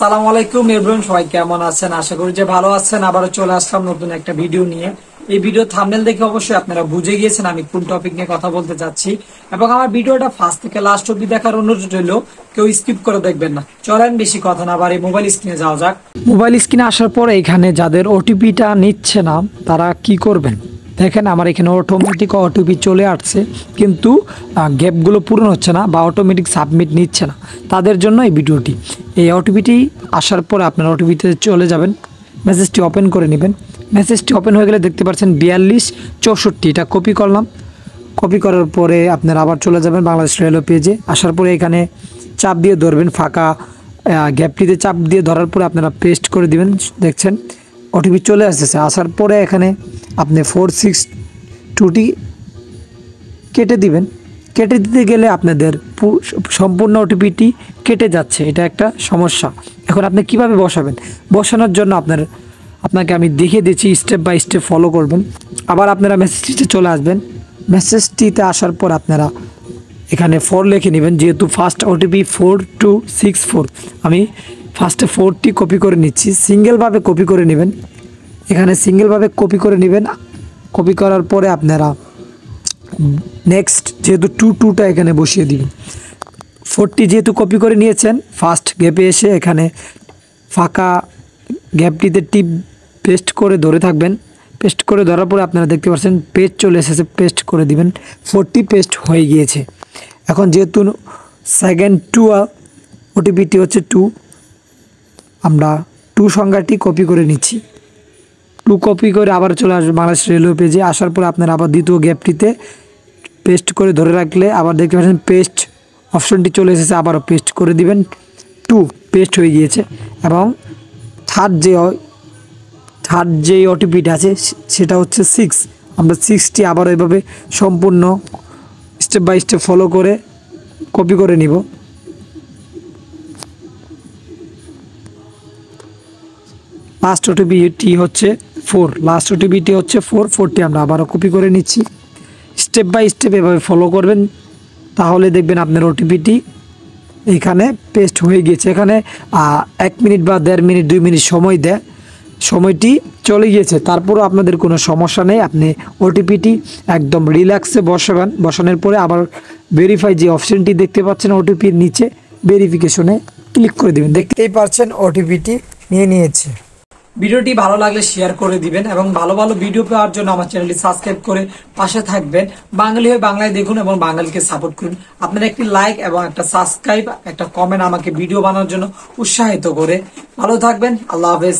আসসালামু আলাইকুম এভরিওয়ান, সবাই কেমন আছেন? আশা করি যে ভালো আছেন। আবারও চলে আসলাম নতুন একটা ভিডিও নিয়ে। এই ভিডিও থাম্বনেল দেখে অবশ্যই আপনারা বুঝে গিয়েছেন আমি কোন টপিক নিয়ে কথা বলতে যাচ্ছি, এবং আমার ভিডিওটা ফার্স্ট থেকে লাস্ট অব্দি দেখার অনুরোধ রইল, কেউ স্কিপ করে দেখবেন না। চলেন বেশি কথা না বাড়ি মোবাইল স্ক্রিনে যাওয়া যাক। মোবাইল স্ক্রিনে আসার পরে এখানে যাদের ওটিপিটা নিচ্ছে না তারা কি করবেন দেখেন, আমার এখানে অটোমেটিক ওটিপি চলে আসছে, কিন্তু গ্যাপগুলো পূরণ হচ্ছে না বা অটোমেটিক সাবমিট নিচ্ছে না। তাদের জন্য এই ভিডিওটি। এই ওটিপিটি আসার পরে আপনারা ওটিপিতে চলে যাবেন, মেসেজটি ওপেন করে নেবেন। মেসেজটি ওপেন হয়ে গেলে দেখতে পাচ্ছেন 4264, এটা কপি করলাম। কপি করার পরে আপনারা আবার চলে যাবেন বাংলাদেশ রেলওয়ে পেজে। আসার পরে এখানে চাপ দিয়ে ধরবেন, ফাঁকা গ্যাপটিতে চাপ দিয়ে ধরার পরে আপনারা পেস্ট করে দিবেন। দেখছেন ওটিপি চলে আসতেছে। আসার পরে এখানে আপনি 462টি কেটে দিবেন। কেটে দিতে গেলে আপনাদের সম্পূর্ণ ওটিপিটি কেটে যাচ্ছে, এটা একটা সমস্যা। এখন আপনি কিভাবে বসাবেন? বসানোর জন্য আপনাকে আমি দেখিয়ে দিচ্ছি, স্টেপ বাই স্টেপ ফলো করবেন। আবার আপনারা মেসেজটিতে চলে আসবেন। মেসেজটিতে আসার পর আপনারা এখানে 4 লিখে নেবেন, যেহেতু ফার্স্ট ওটিপি 4264, আমি ফার্স্টে 4টি কপি করে নিচ্ছি। সিঙ্গেলভাবে কপি করে নেবেন, এখানে সিঙ্গেলভাবে কপি করে নেবেন। কপি করার পরে আপনারা নেক্সট যেহেতু 22টা এখানে বসিয়ে দিবেন। 4টি যেহেতু কপি করে নিয়েছেন, ফার্স্ট গ্যাপে এসে এখানে ফাঁকা গ্যাপটিতে টিপ পেস্ট করে ধরে থাকবেন। পেস্ট করে ধরার পরে আপনারা দেখতে পাচ্ছেন পেজ চলে এসেছে, পেস্ট করে দিবেন। 4টি পেস্ট হয়ে গিয়েছে। এখন যেহেতু সেকেন্ড 2 ওটিপিটি হচ্ছে 2, আমরা 2 সংখ্যাটি কপি করে নিচ্ছি। 2 কপি করে আবার চলে আসবে বাংলাদেশ রেলওয়ে পেজে। আসার পরে আপনারা আবার দ্বিতীয় গ্যাপটিতে পেস্ট করে ধরে রাখলে আবার দেখতে পাচ্ছেন পেস্ট অপশনটি চলে এসেছে, আবারও পেস্ট করে দিবেন। 2 পেস্ট হয়ে গিয়েছে। এবং থার্ড যে ওটিপিটা আছে সেটা হচ্ছে 6। আমরা 6টি আবার এভাবে সম্পূর্ণ স্টেপ বাই স্টেপ ফলো করে কপি করে নিব। লাস্ট ওটিপিটি হচ্ছে 4, লাস্ট ওটিপিটি হচ্ছে 4টি আমরা আবারও কপি করে নিচ্ছি। স্টেপ বাই স্টেপ এভাবে ফলো করবেন, তাহলে দেখবেন আপনার ওটিপিটি এখানে পেস্ট হয়ে গিয়েছে। এখানে 1 মিনিট বা 1.5 মিনিট 2 মিনিট সময় দেয়, সময়টি চলে গিয়েছে, তারপরও আপনাদের কোনো সমস্যা নেই। আপনি ওটিপিটি একদম রিল্যাক্সে বসাবেন। বসানোর পরে আবার ভেরিফাই যে অপশনটি দেখতে পাচ্ছেন ওটিপির নিচে, ভেরিফিকেশনে ক্লিক করে দেবেন। দেখতেই পাচ্ছেন ওটিপিটি নিয়েছে। ভিডিওটি ভালো লাগলে শেয়ার করে দিবেন, এবং ভালো ভালো ভিডিও পাওয়ার জন্য আমার চ্যানেলটি সাবস্ক্রাইব করে পাশে থাকবেন। বাঙালি হয়ে বাংলায় দেখুন এবং বাঙালিকে সাপোর্ট করুন। আপনার একটি লাইক এবং একটা সাবস্ক্রাইব, একটা কমেন্ট আমাকে ভিডিও বানানোর জন্য উৎসাহিত করে। ভালো থাকবেন। আল্লাহ হাফেজ।